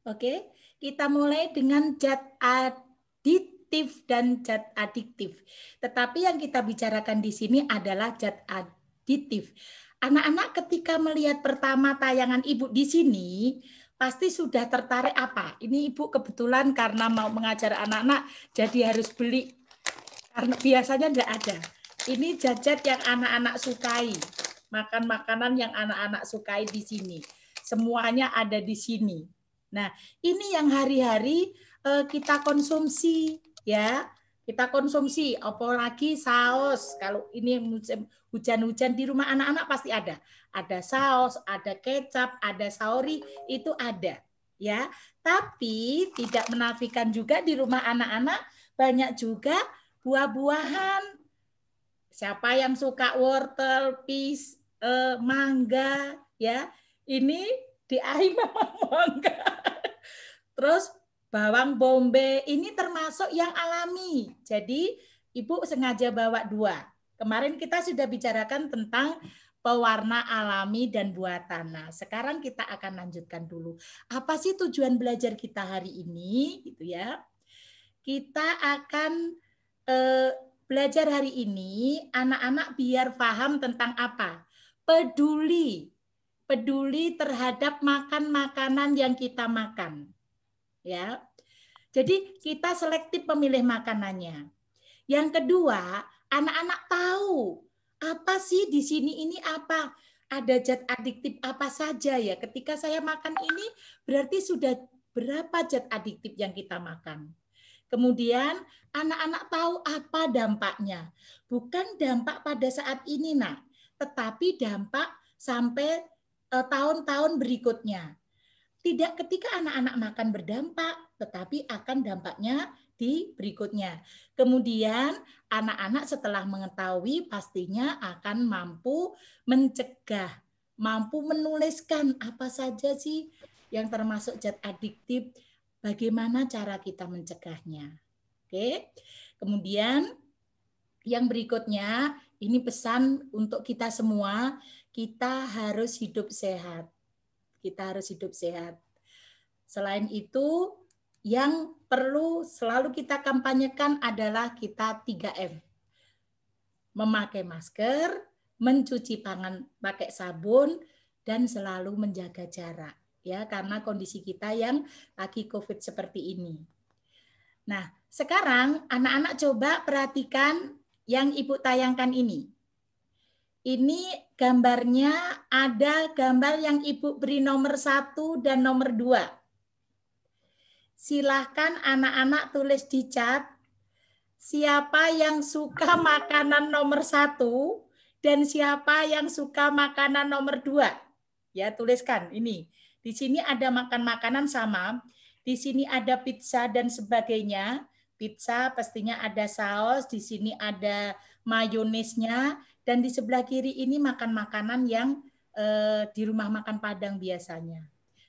Oke, kita mulai dengan zat aditif dan zat adiktif. Tetapi yang kita bicarakan di sini adalah zat aditif. Anak-anak ketika melihat pertama tayangan Ibu di sini, pasti sudah tertarik apa? Ini Ibu kebetulan karena mau mengajar anak-anak, jadi harus beli. Karena biasanya tidak ada. Ini zat-zat yang anak-anak sukai. Makan makanan yang anak-anak sukai di sini. Semuanya ada di sini. Nah, ini yang hari-hari kita konsumsi, ya. Kita konsumsi, apalagi saus. Kalau ini hujan-hujan di rumah anak-anak pasti ada. Ada saus, ada kecap, ada saori, itu ada, ya. Tapi tidak menafikan juga di rumah anak-anak banyak juga buah-buahan. Siapa yang suka wortel, mangga, ya. Ini di memang mangga. Terus bawang bombay ini termasuk yang alami. Jadi Ibu sengaja bawa 2. Kemarin kita sudah bicarakan tentang pewarna alami dan buatan. Nah, sekarang kita akan lanjutkan dulu. Apa sih tujuan belajar kita hari ini, gitu ya? Kita akan belajar hari ini anak-anak biar paham tentang apa? Peduli. Peduli terhadap makan makanan yang kita makan. Ya. Jadi kita selektif memilih makanannya. Yang kedua, anak-anak tahu apa sih di sini ini apa? Ada zat adiktif apa saja ya? Ketika saya makan ini berarti sudah berapa zat adiktif yang kita makan? Kemudian anak-anak tahu apa dampaknya. Bukan dampak pada saat ini, Nak, tetapi dampak sampai tahun-tahun berikutnya. Tidak ketika anak-anak makan berdampak, tetapi akan dampaknya di berikutnya. Kemudian anak-anak setelah mengetahui pastinya akan mampu mencegah, mampu menuliskan apa saja sih yang termasuk zat adiktif, bagaimana cara kita mencegahnya. Oke. Kemudian yang berikutnya, ini pesan untuk kita semua, kita harus hidup sehat. Kita harus hidup sehat. Selain itu, yang perlu selalu kita kampanyekan adalah kita 3M. Memakai masker, mencuci tangan pakai sabun, dan selalu menjaga jarak. Ya, karena kondisi kita yang lagi COVID seperti ini. Nah, sekarang anak-anak coba perhatikan yang Ibu tayangkan ini. Ini gambarnya ada gambar yang Ibu beri nomor 1 dan nomor 2. Silahkan anak-anak tulis di chat siapa yang suka makanan nomor 1 dan siapa yang suka makanan nomor 2. Ya, tuliskan ini. Di sini ada makan makanan sama. Di sini ada pizza dan sebagainya. Pizza pastinya ada saus, di sini ada mayonesnya, dan di sebelah kiri ini makan makanan yang di rumah makan Padang biasanya.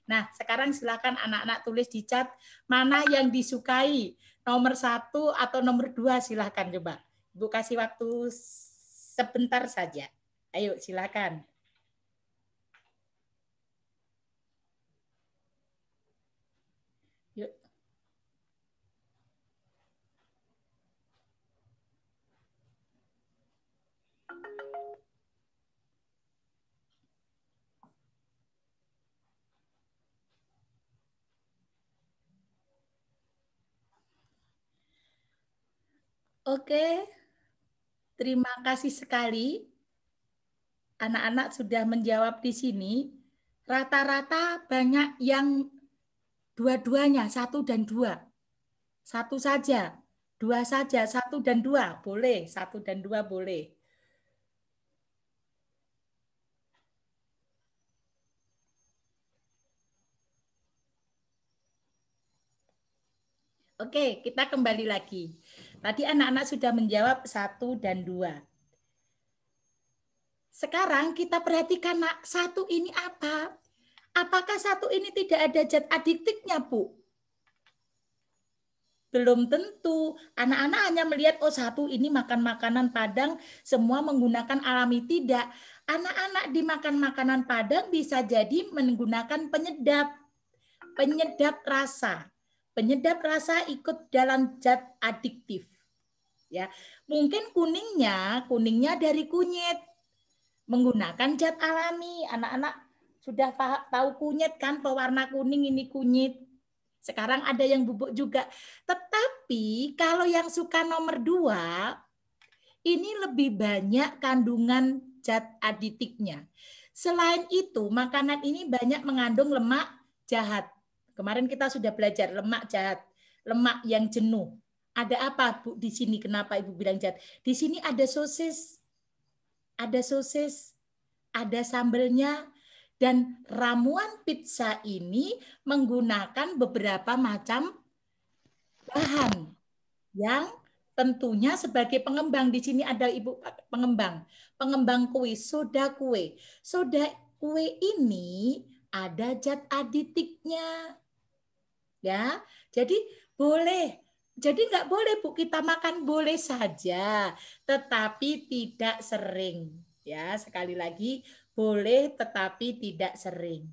Nah, sekarang silakan anak-anak tulis di chat mana yang disukai, nomor 1 atau nomor 2, silakan coba. Ibu kasih waktu sebentar saja. Ayo, silakan. Yuk. Oke, terima kasih sekali. Anak-anak sudah menjawab di sini. Rata-rata banyak yang dua-duanya, 1 dan 2. 1 saja, 2 saja, 1 dan 2. Boleh, 1 dan 2 boleh. Oke, kita kembali lagi. Tadi anak-anak sudah menjawab 1 dan 2. Sekarang kita perhatikan, Nak, 1 ini apa? Apakah 1 ini tidak ada zat adiktifnya, Bu? Belum tentu. Anak-anak hanya melihat, oh 1 ini makan makanan Padang, semua menggunakan alami. Tidak. Anak-anak dimakan makanan Padang bisa jadi menggunakan penyedap. penyedap rasa. Penyedap rasa ikut dalam zat adiktif. Ya, mungkin kuningnya dari kunyit menggunakan zat alami. Anak-anak sudah tahu kunyit kan, pewarna kuning ini kunyit. Sekarang ada yang bubuk juga. Tetapi kalau yang suka nomor 2, ini lebih banyak kandungan zat aditiknya. Selain itu, makanan ini banyak mengandung lemak jahat. Kemarin kita sudah belajar lemak jahat, lemak yang jenuh. Ada apa, Bu, di sini? Kenapa Ibu bilang jahat? Di sini ada sosis, ada sambelnya, dan ramuan pizza ini menggunakan beberapa macam bahan yang tentunya sebagai pengembang. Di sini ada Ibu pengembang kue, soda kue. Soda kue ini ada zat aditiknya. Ya, jadi boleh. Jadi nggak boleh Bu, kita makan boleh saja, tetapi tidak sering. Ya, sekali lagi boleh tetapi tidak sering.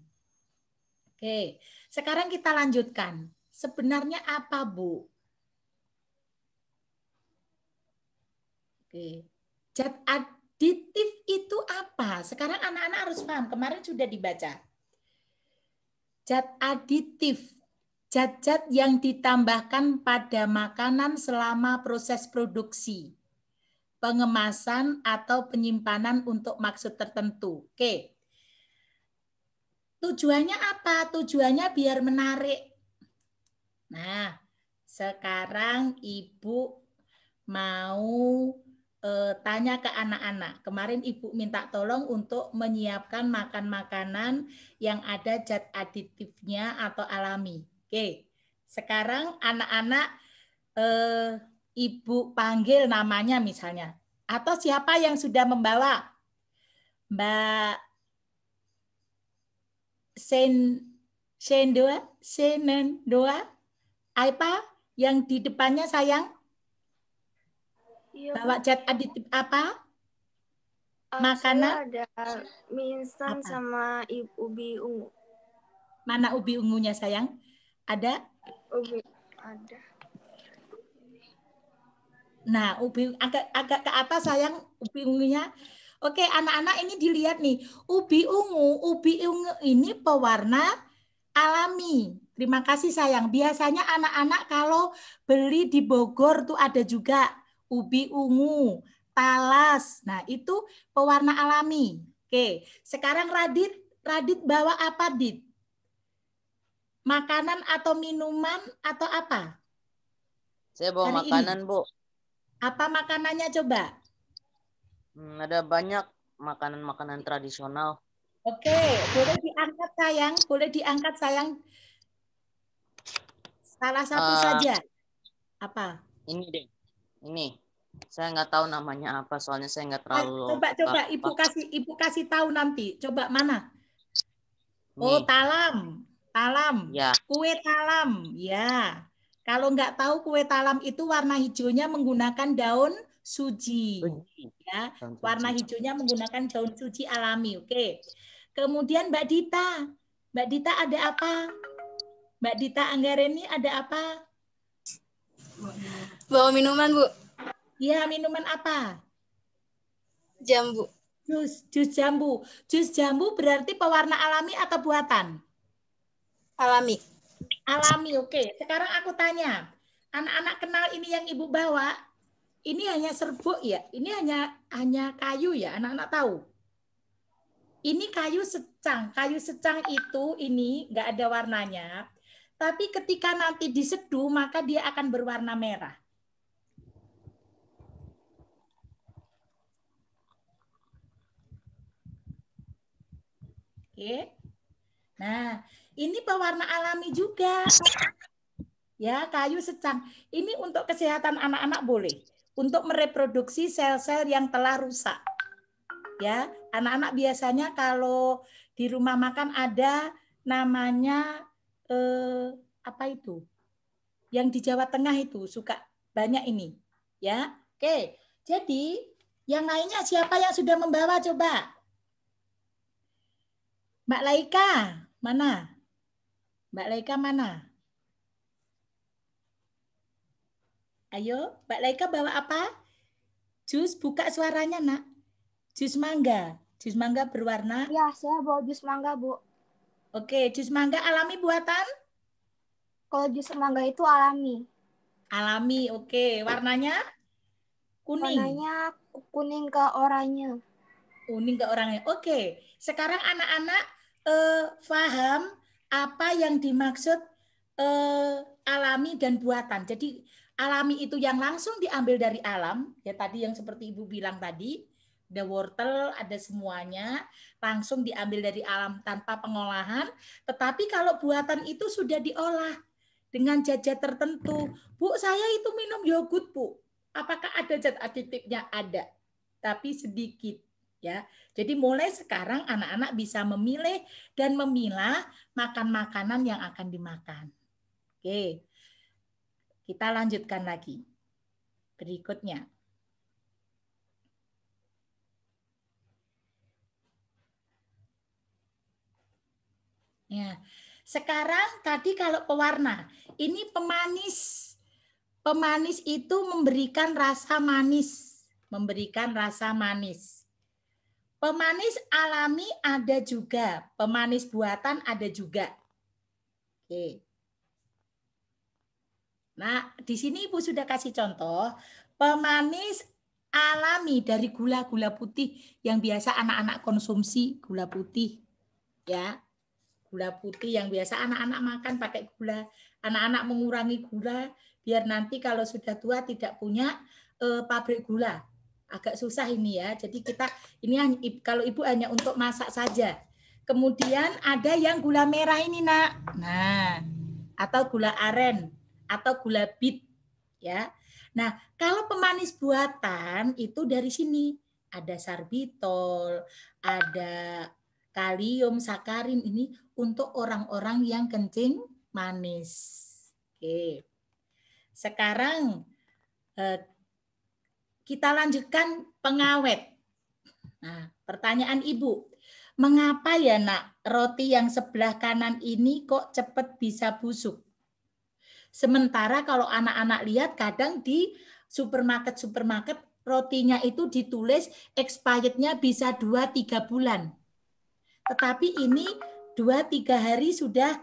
Oke, sekarang kita lanjutkan. Sebenarnya apa, Bu? Oke. Zat aditif itu apa? Sekarang anak-anak harus paham. Kemarin sudah dibaca. Zat aditif, zat-zat yang ditambahkan pada makanan selama proses produksi, pengemasan atau penyimpanan untuk maksud tertentu. Oke. Tujuannya apa? Tujuannya biar menarik. Nah, sekarang Ibu mau tanya ke anak-anak. Kemarin Ibu minta tolong untuk menyiapkan makan makanan yang ada zat aditifnya atau alami. Oke, sekarang anak-anak Ibu panggil namanya misalnya. Atau siapa yang sudah membawa? Mbak Sendoa, apa yang di depannya sayang? Iya, Bawa zat aditif apa? Makanan? Saya ada mie instan sama ubi ungu. Mana ubi ungunya sayang? Ada? Ubi ada. Nah, ubi agak ke atas sayang ubi ungunya. Oke, anak-anak ini dilihat nih. Ubi ungu ini pewarna alami. Terima kasih sayang. Biasanya anak-anak kalau beli di Bogor tuh ada juga ubi ungu, talas. Nah, itu pewarna alami. Oke, sekarang Radit bawa apa, Dit? Makanan atau minuman atau apa? Saya bawa Hari makanan, ini. Bu. Apa makanannya coba? Ada banyak makanan-makanan tradisional. Oke, boleh diangkat sayang, boleh diangkat sayang. Salah satu saja. Apa? Ini deh, ini. Saya nggak tahu namanya apa, soalnya saya nggak terlalu. Coba Ibu kasih tahu nanti. Coba mana? Oh, Nih. talam. Ya. Kue talam. Ya. Kalau nggak tahu kue talam itu warna hijaunya menggunakan daun suji. Ya, warna hijaunya menggunakan daun suji alami. Oke. Kemudian Mbak Dita. Mbak Dita ada apa? Mbak Dita Anggareni ada apa? Bawa minuman, Bu. Iya, minuman apa? Jambu. Jus jambu. Jus jambu berarti pewarna alami atau buatan? Alami. Alami, oke. Sekarang aku tanya, anak-anak kenal ini yang Ibu bawa? Ini hanya serbuk ya? Ini hanya kayu ya? Anak-anak tahu? Ini kayu secang. Kayu secang itu ini nggak ada warnanya. Tapi ketika nanti diseduh, maka dia akan berwarna merah. Oke. Nah, ini pewarna alami juga. Ya, kayu secang. Ini untuk kesehatan anak-anak boleh. Untuk mereproduksi sel-sel yang telah rusak. Ya, anak-anak biasanya kalau di rumah makan ada namanya apa itu? Yang di Jawa Tengah itu suka banyak ini. Ya. Oke. Jadi, yang lainnya siapa yang sudah membawa coba? Mbak Laika, mana? Mbak Laika mana? Ayo, Mbak Laika bawa apa? Jus, buka suaranya, Nak. Jus mangga. Jus mangga berwarna. Ya, saya bawa jus mangga, Bu. Oke, jus mangga alami buatan? Kalau jus mangga itu alami. Alami, oke. Warnanya? Kuning. Warnanya kuning ke oranye. Kuning ke oranye. Oke, sekarang anak-anak paham apa yang dimaksud alami dan buatan. Jadi alami itu yang langsung diambil dari alam, ya tadi yang seperti Ibu bilang tadi, ada wortel, ada semuanya, langsung diambil dari alam tanpa pengolahan. Tetapi kalau buatan itu sudah diolah dengan zat-zat tertentu. Bu, saya itu minum yogurt, Bu. Apakah ada zat aditifnya? Ada, tapi sedikit. Ya, jadi mulai sekarang anak-anak bisa memilih dan memilah makan makanan yang akan dimakan. Oke, kita lanjutkan lagi. Berikutnya. Ya, sekarang tadi kalau pewarna, ini pemanis. Pemanis itu memberikan rasa manis, memberikan rasa manis. Pemanis alami ada juga, pemanis buatan ada juga. Oke. Nah, di sini Ibu sudah kasih contoh pemanis alami dari gula-gula putih yang biasa anak-anak konsumsi, gula putih. Ya. Gula putih yang biasa anak-anak makan pakai gula. Anak-anak mengurangi gula biar nanti kalau sudah tua tidak punya pabrik gula. Agak susah ini ya. Jadi kita ini kalau Ibu hanya untuk masak saja. Kemudian ada yang gula merah ini, Nak. Nah, atau gula aren atau gula bit ya. Nah, kalau pemanis buatan itu dari sini ada sorbitol, ada kalium, sakarin ini untuk orang-orang yang kencing manis. Oke. Sekarang kita lanjutkan pengawet. Nah, pertanyaan Ibu, mengapa ya Nak roti yang sebelah kanan ini kok cepat bisa busuk? Sementara kalau anak-anak lihat kadang di supermarket rotinya itu ditulis expirednya bisa 2-3 bulan. Tetapi ini 2-3 hari sudah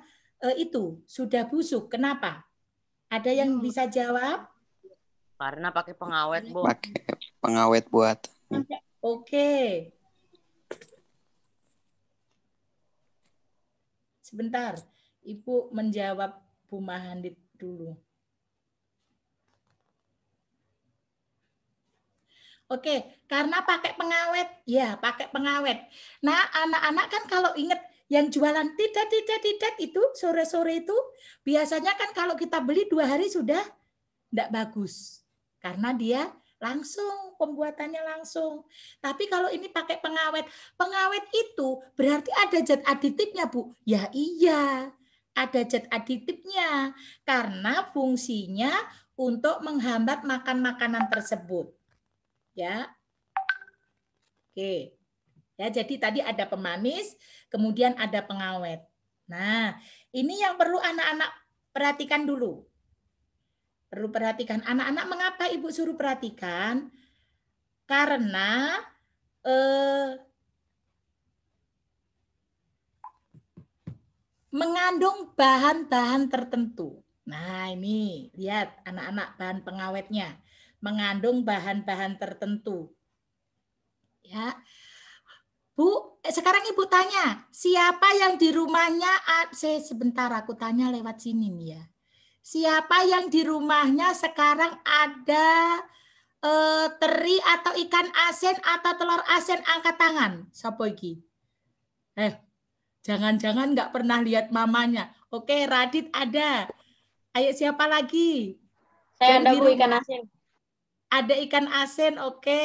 sudah busuk. Kenapa? Ada yang bisa jawab? Karena pakai pengawet, Bu. Pakai pengawet buat. Oke. Sebentar, Ibu menjawab Bu Mahandit dulu. Oke, karena pakai pengawet. Ya, pakai pengawet. Nah, anak-anak kan kalau ingat yang jualan tidak itu sore-sore itu biasanya kan kalau kita beli 2 hari sudah tidak bagus. Karena dia langsung, pembuatannya langsung. Tapi kalau ini pakai pengawet, pengawet itu berarti ada zat aditifnya, Bu. Ya iya, ada zat aditifnya. Karena fungsinya untuk menghambat makan makanan tersebut. Ya. Oke. Ya, jadi tadi ada pemanis, kemudian ada pengawet. Nah, ini yang perlu anak-anak perhatikan dulu. Perlu perhatikan. Anak-anak mengapa Ibu suruh perhatikan? Karena mengandung bahan-bahan tertentu. Nah, ini lihat anak-anak bahan pengawetnya. Mengandung bahan-bahan tertentu. Ya. Bu, sekarang Ibu tanya, siapa yang di rumahnya, sebentar aku tanya lewat sini nih ya. Siapa yang di rumahnya sekarang ada teri atau ikan asin atau telur asin, angkat tangan. Siapa iki? Jangan-jangan nggak pernah lihat mamanya. Oke, Radit ada. Ayo siapa lagi? Saya ada Bu, ikan asin. Ada ikan asin, oke.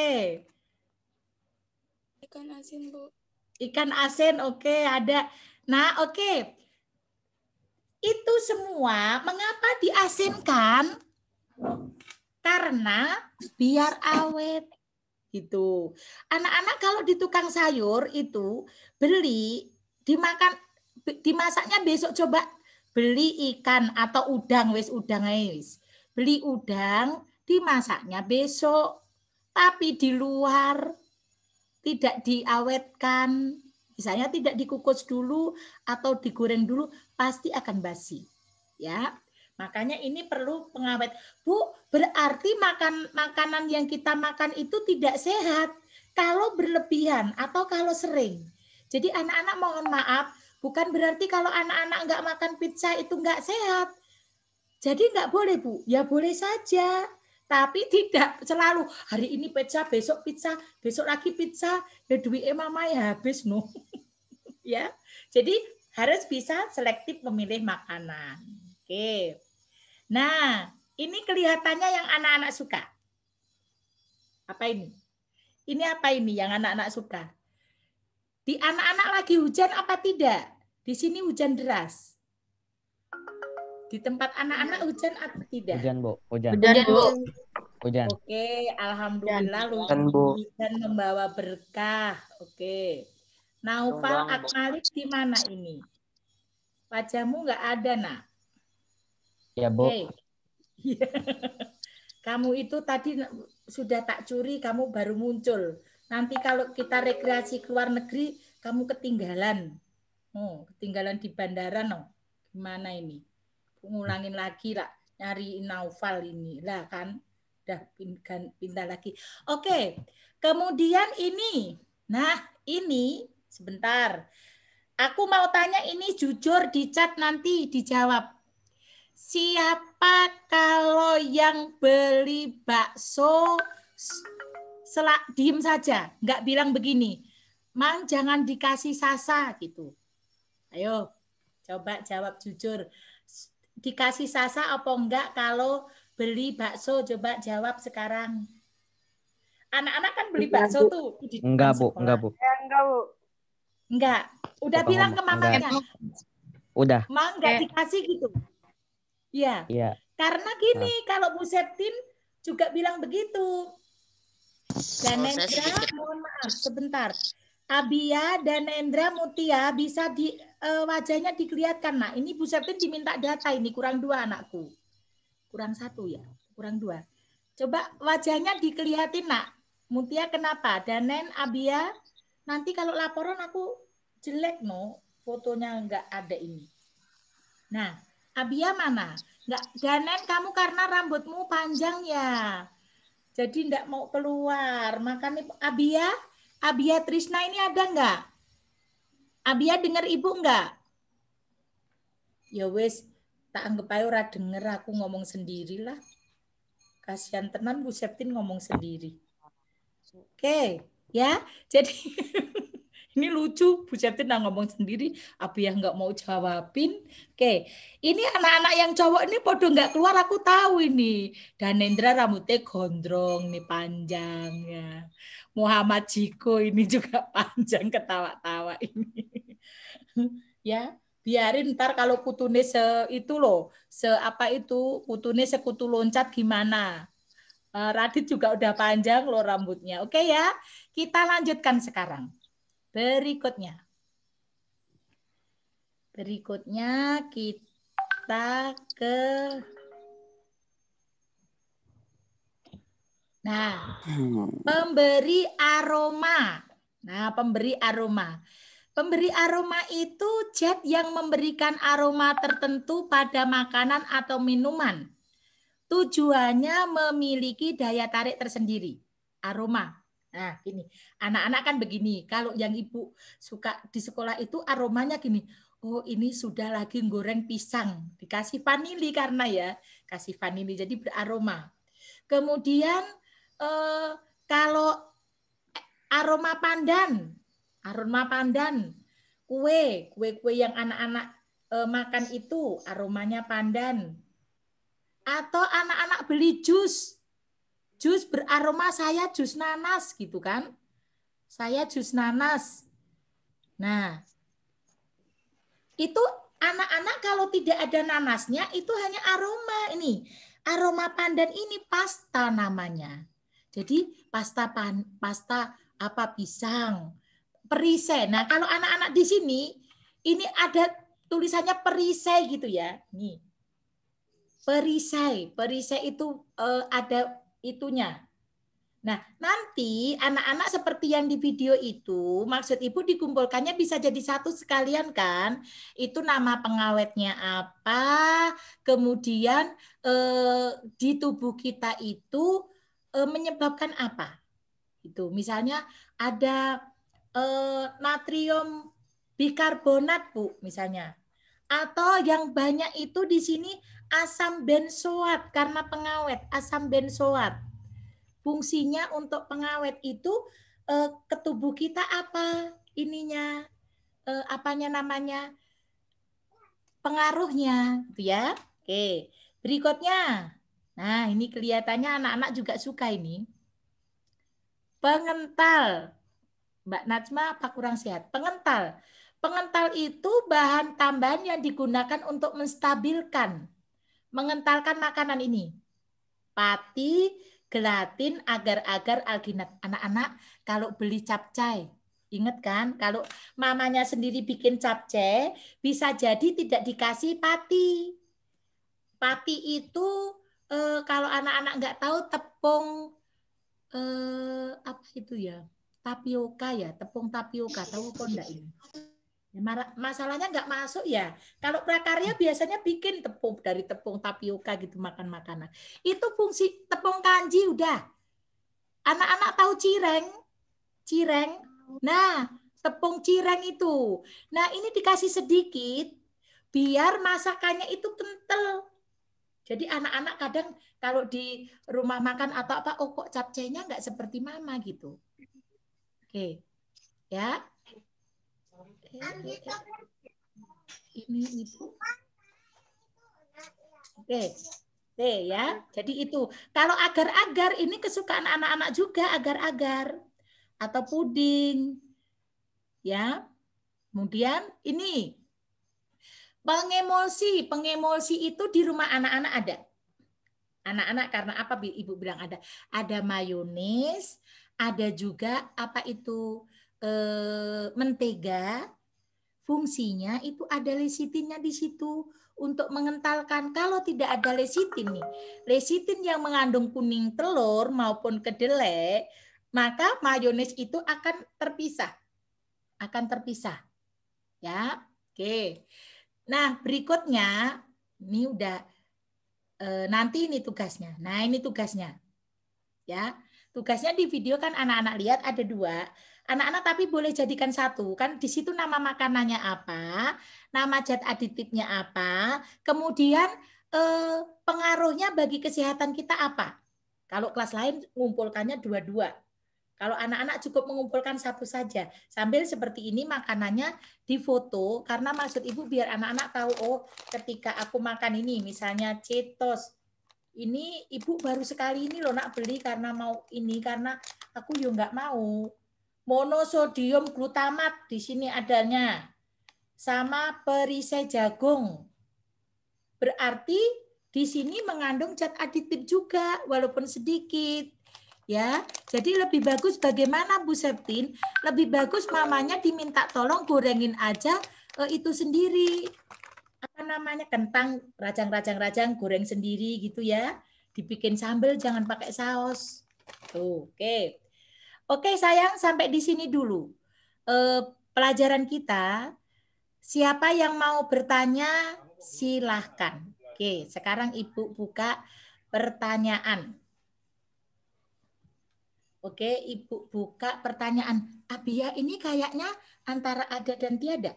Ikan asin, Bu. Ikan asin, oke, ada. Nah, oke. Itu semua mengapa diasinkan? Karena biar awet. Gitu. Anak-anak kalau di tukang sayur itu beli, dimasaknya besok, coba beli ikan atau udang, udang wis. Beli udang, dimasaknya besok. Tapi di luar, tidak diawetkan. Misalnya tidak dikukus dulu atau digoreng dulu, pasti akan basi. Ya. Makanya ini perlu pengawet. Bu, berarti makanan yang kita makan itu tidak sehat kalau berlebihan atau kalau sering. Jadi anak-anak mohon maaf, bukan berarti kalau anak-anak nggak makan pizza itu nggak sehat. Jadi nggak boleh, Bu. Ya boleh saja. Tapi tidak selalu hari ini pizza, besok lagi pizza, ya duitnya mama ya habis no. Ya. Jadi harus bisa selektif memilih makanan. Oke. Nah, ini kelihatannya yang anak-anak suka. Apa ini? Ini apa ini yang anak-anak suka? Di anak-anak lagi hujan apa tidak? Di sini hujan deras. Di tempat anak-anak hujan atau tidak? Hujan, Bu. Hujan. Hujan, Bu. Hujan. Oke, alhamdulillah Hujan, Bu. hujan membawa berkah. Oke. Naufal Akmalik di mana ini? Wajahmu nggak ada, Nak. Ya, Bu. Oke. Kamu itu tadi sudah tak curi, kamu baru muncul. Nanti kalau kita rekreasi ke luar negeri, kamu ketinggalan. Oh, ketinggalan di bandara, no. Gimana ini? Ngulangin lagi lah, nyari Naufal ini lah kan. Udah pindah lagi. Oke. Kemudian ini. Nah, ini sebentar. Aku mau tanya ini jujur di chat nanti dijawab. Siapa kalau yang beli bakso diem saja, nggak bilang begini, Mang jangan dikasih sasa gitu. Ayo, coba jawab jujur. Dikasih sasa apa enggak kalau beli bakso? Coba jawab sekarang. Anak-anak kan beli bakso tuh. Enggak, Bu. Enggak, Bu. Enggak, Bu. Enggak. Udah Bapak bilang ke ngomong, mamanya. Udah. Mang enggak dikasih gitu. Iya. Iya. Karena gini, kalau Bu Septin juga bilang begitu. Dan Nendra, mohon maaf sebentar. Abia dan Nendra Mutia bisa di wajahnya dikelihatkan. Nah, ini Bu Septin diminta data ini kurang 2 anakku. Kurang 1 ya, kurang 2. Coba wajahnya dikelihatin, Nak. Mutia kenapa? Danen, Abia, nanti kalau laporan aku jelek no, fotonya nggak ada ini. Nah, Abia mana? Nggak, Danen kamu karena rambutmu panjang ya. Jadi nggak mau keluar. Makanya Abia Trisna ini ada nggak? Abia dengar ibu nggak? Ya wes, tak anggap aja ora denger aku ngomong sendiri lah. Kasihan tenan Bu Septin ngomong sendiri. Oke, ya. Jadi ini lucu, Bu Septin ngomong sendiri, Abia nggak mau jawabin. Oke, ini anak-anak yang cowok ini podo nggak keluar, aku tahu ini. Danendra rambutnya gondrong nih, panjang ya. Muhammad Jiko ini juga panjang, ketawa-tawa ini. Ya, biarin ntar kalau kutune itu loh, kutune sekutu loncat gimana. Radit juga udah panjang loh rambutnya. Oke ya, kita lanjutkan sekarang. Berikutnya kita ke pemberi aroma. Nah, pemberi aroma. Pemberi aroma itu zat yang memberikan aroma tertentu pada makanan atau minuman. Tujuannya memiliki daya tarik tersendiri. Aroma. Nah, gini. Anak-anak kan begini. Kalau yang ibu suka di sekolah itu aromanya gini. Oh, ini sudah lagi goreng pisang. Dikasih vanili karena ya. Kasih vanili. Jadi beraroma. Kemudian kalau aroma pandan. Aroma pandan. Kue yang anak-anak makan itu aromanya pandan. Atau anak-anak beli jus beraroma saya jus nanas gitu kan. Saya jus nanas. Nah, itu anak-anak kalau tidak ada nanasnya itu hanya aroma ini. Aroma pandan ini pasta namanya. Jadi pasta apa pisang, perise. Nah, kalau anak-anak di sini ini ada tulisannya perisai gitu ya. Nih. Perisai itu ada itunya. Nah, nanti anak-anak seperti yang di video itu, maksud Ibu dikumpulkannya bisa jadi satu sekalian kan? Itu nama pengawetnya apa, kemudian di tubuh kita itu menyebabkan apa? Itu misalnya ada natrium bikarbonat, Bu, misalnya. Atau yang banyak itu di sini asam benzoat karena pengawet, asam benzoat. Fungsinya untuk pengawet itu ke tubuh kita apa ininya, apanya namanya, pengaruhnya, gitu ya. Oke, berikutnya. Nah, ini kelihatannya anak-anak juga suka ini. Pengental. Mbak Najma apa kurang sehat? Pengental. Pengental itu bahan tambahan yang digunakan untuk menstabilkan, mengentalkan makanan ini. Pati, gelatin, agar-agar, alginat. Anak-anak kalau beli capcay, ingat kan? Kalau mamanya sendiri bikin capcay, bisa jadi tidak dikasih pati. Pati itu kalau anak-anak nggak tahu tepung apa itu ya? Tapioka ya, tepung tapioka. Tahu apa enggak ini? Masalahnya nggak masuk ya. Kalau prakarya biasanya bikin tepung dari tepung tapioka gitu, makan makanan. Itu fungsi tepung kanji udah. Anak-anak tahu cireng? Cireng. Nah, tepung cireng itu. Nah, ini dikasih sedikit biar masakannya itu kental. Jadi anak-anak kadang kalau di rumah makan atau apa, oh kok capcaynya nggak seperti mama gitu. Oke. Ya. Ini Ibu. Oke. Ya. Jadi itu. Kalau agar-agar ini kesukaan anak-anak juga, agar-agar atau puding. Ya. Kemudian ini pengemulsi. Pengemulsi itu di rumah anak-anak ada. Anak-anak karena apa Ibu bilang ada? Ada mayones, ada juga apa itu mentega. Fungsinya itu ada lecitinnya di situ untuk mengentalkan. Kalau tidak ada lecitin nih, lecitin yang mengandung kuning telur maupun kedelai, maka mayones itu akan terpisah. Akan terpisah. Ya. Oke. Nah, berikutnya ini udah nanti ini tugasnya. Nah, ini tugasnya. Ya. Tugasnya di video kan anak-anak lihat ada 2. Anak-anak tapi boleh jadikan 1. Kan di situ nama makanannya apa, nama zat aditifnya apa, kemudian pengaruhnya bagi kesehatan kita apa. Kalau kelas lain mengumpulkannya 2-2. Kalau anak-anak cukup mengumpulkan 1 saja. Sambil seperti ini makanannya difoto, karena maksud Ibu biar anak-anak tahu, oh ketika aku makan ini, misalnya Cheetos, ini Ibu baru sekali ini loh nak beli karena mau ini, karena aku juga nggak mau. Monosodium glutamat di sini adanya, sama perisai jagung. Berarti di sini mengandung zat aditif juga, walaupun sedikit. Ya, jadi lebih bagus bagaimana Bu Septin? Lebih bagus mamanya diminta tolong gorengin aja itu sendiri. Apa namanya, kentang rajang-rajang goreng sendiri gitu ya. Dibikin sambal, jangan pakai saus. Tuh, oke. Oke sayang, sampai di sini dulu pelajaran kita. Siapa yang mau bertanya silahkan. Oke, sekarang Ibu buka pertanyaan. Oke, Ibu buka pertanyaan. Abia ini kayaknya antara ada dan tiada.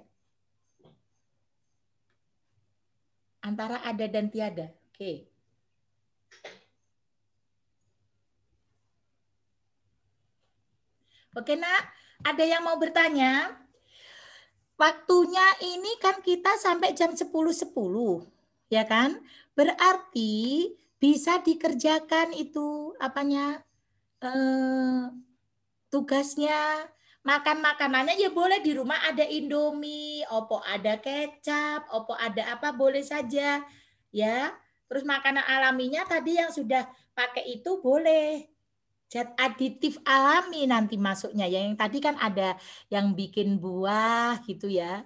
Antara ada dan tiada. Oke. Oke nak, ada yang mau bertanya? Waktunya ini kan kita sampai jam 10.10, ya kan? Berarti bisa dikerjakan itu apanya tugasnya. Makan makanannya ya boleh di rumah, ada Indomie, opo ada kecap, opo ada apa boleh saja, ya. Terus makanan alaminya tadi yang sudah pakai itu boleh. Zat aditif alami nanti masuknya. Yang tadi kan ada yang bikin buah gitu ya.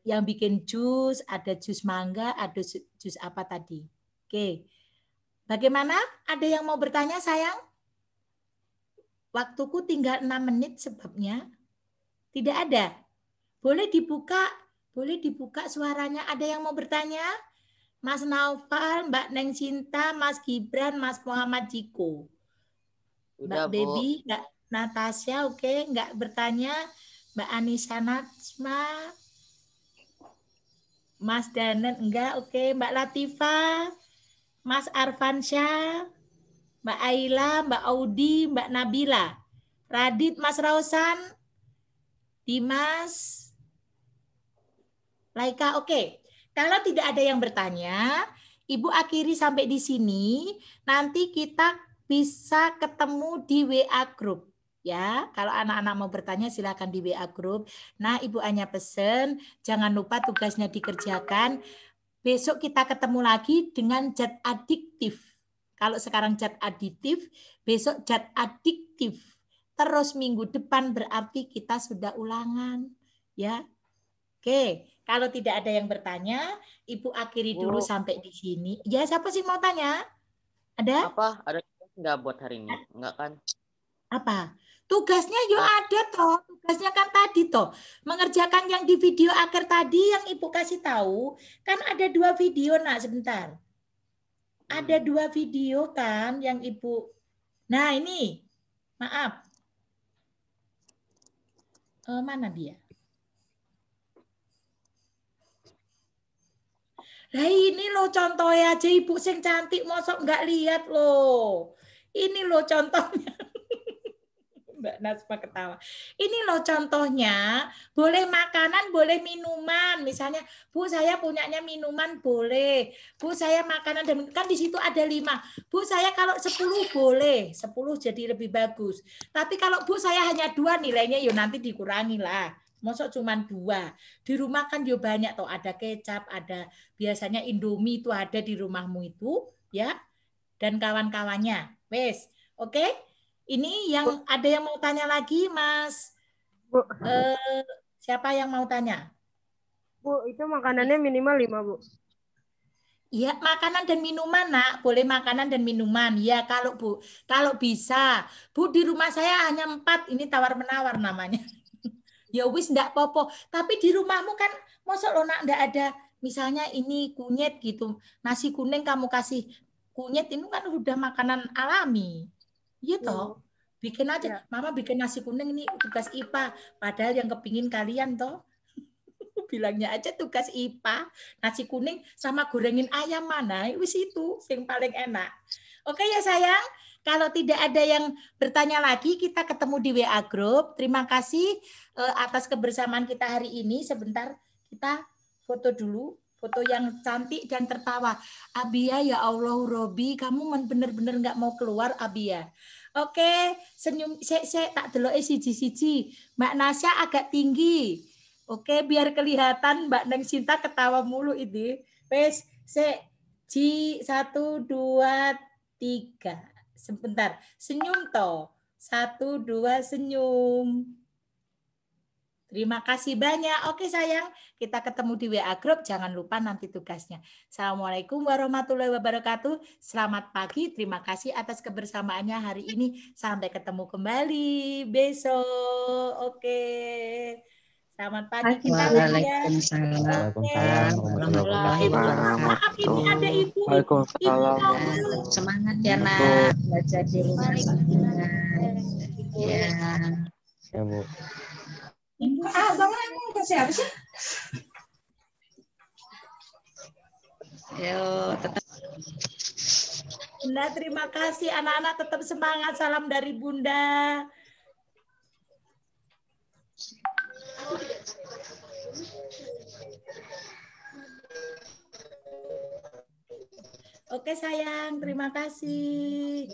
yang bikin jus, ada jus mangga, ada jus apa tadi. Oke. Bagaimana? Ada yang mau bertanya, sayang? Waktuku tinggal 6 menit sebabnya. Tidak ada. Boleh dibuka suaranya. Ada yang mau bertanya? Mas Naufal, Mbak Neng Cinta, Mas Gibran, Mas Muhammad Jiko. Mbak Udah, Bu. Baby, Mbak Natasha, oke, nggak bertanya. Mbak Anissa Natsma, Mas Danen, enggak, oke. Mbak Latifah, Mas Arfansyah, Mbak Aila, Mbak Audi, Mbak Nabila, Radit, Mas Rausan, Dimas, Laika, oke. Kalau tidak ada yang bertanya, Ibu akhiri sampai di sini. Nanti kita bisa ketemu di WA Group. Ya, kalau anak-anak mau bertanya silakan di WA Group. Nah, Ibu hanya pesen, jangan lupa tugasnya dikerjakan. Besok kita ketemu lagi dengan zat adiktif. Kalau sekarang zat aditif, besok zat adiktif. Terus minggu depan berarti kita sudah ulangan. Ya, oke. Kalau tidak ada yang bertanya, Ibu akhiri Bu. dulu sampai di sini. Ya, siapa sih mau tanya? Ada? Apa? Ada nggak buat hari ini? Enggak kan? Apa? Tugasnya yuk ada toh. Tugasnya kan tadi toh. Mengerjakan yang di video akhir tadi yang Ibu kasih tahu. Kan ada 2 video, nak, sebentar. Ada 2 video kan yang Ibu. Nah, ini. Maaf. Mana dia? Nah, ini loh contohnya aja Ibu sing cantik, mosok nggak lihat loh. Ini loh contohnya. Mbak Nasma ketawa. Ini loh contohnya, boleh makanan, boleh minuman. Misalnya, Bu saya punyanya minuman boleh. Bu saya makanan, dan kan di situ ada 5. Bu saya kalau 10 boleh. 10 jadi lebih bagus. Tapi kalau Bu saya hanya 2 nilainya, yuk nanti dikurangi lah. Mosok cuma 2. Di rumah kan yo banyak tuh, ada kecap, ada biasanya Indomie itu ada di rumahmu itu, ya. Dan kawan-kawannya. Wes, oke? Ini yang ada yang mau tanya lagi, Mas? Bu. Siapa yang mau tanya? Bu, itu makanannya minimal 5, Bu. Iya, makanan dan minuman, nak. Boleh makanan dan minuman. Ya, kalau Bu, kalau bisa. Bu, di rumah saya hanya 4. Ini tawar-menawar namanya. Ya wis ndak popo. Tapi di rumahmu kan mosok lo nak ndak ada misalnya ini kunyit gitu. Nasi kuning kamu kasih kunyit itu kan udah makanan alami. Iya toh. Bikin aja. Ya. Mama bikin nasi kuning ini tugas IPA. Padahal yang kepingin kalian toh. Bilangnya aja tugas IPA. Nasi kuning sama gorengin ayam mana. Wis itu yang paling enak. Oke ya sayang. Kalau tidak ada yang bertanya lagi, kita ketemu di WA Group. Terima kasih atas kebersamaan kita hari ini. Sebentar kita foto dulu. Foto yang cantik dan tertawa. Abia, ya Allah, Robi, kamu bener-bener nggak mau keluar, Abia. Oke, senyum, saya tak delok siji-siji. Mbak Nasya agak tinggi. Oke, biar kelihatan Mbak Neng Sinta ketawa mulu ini. Wes, Ji 1, 2, 3. Sebentar, senyum toh. 1, 2, senyum. Terima kasih banyak. Oke sayang, kita ketemu di WA Group. Jangan lupa nanti tugasnya. Assalamualaikum warahmatullahi wabarakatuh. Selamat pagi. Terima kasih atas kebersamaannya hari ini. Sampai ketemu kembali besok. Oke. Selamat pagi kita lagi ya. Waalaikumsalam warahmatullahi Maaf ini ada ibu. Waalaikumsalam. Semangat ya nak, belajar di rumah semangat. Ya. Ya, Bu. Ibu ke siapa sih? Yo, tetap. Bunda, terima kasih. Anak-anak tetap semangat. Salam dari Bunda. Oke sayang, terima kasih.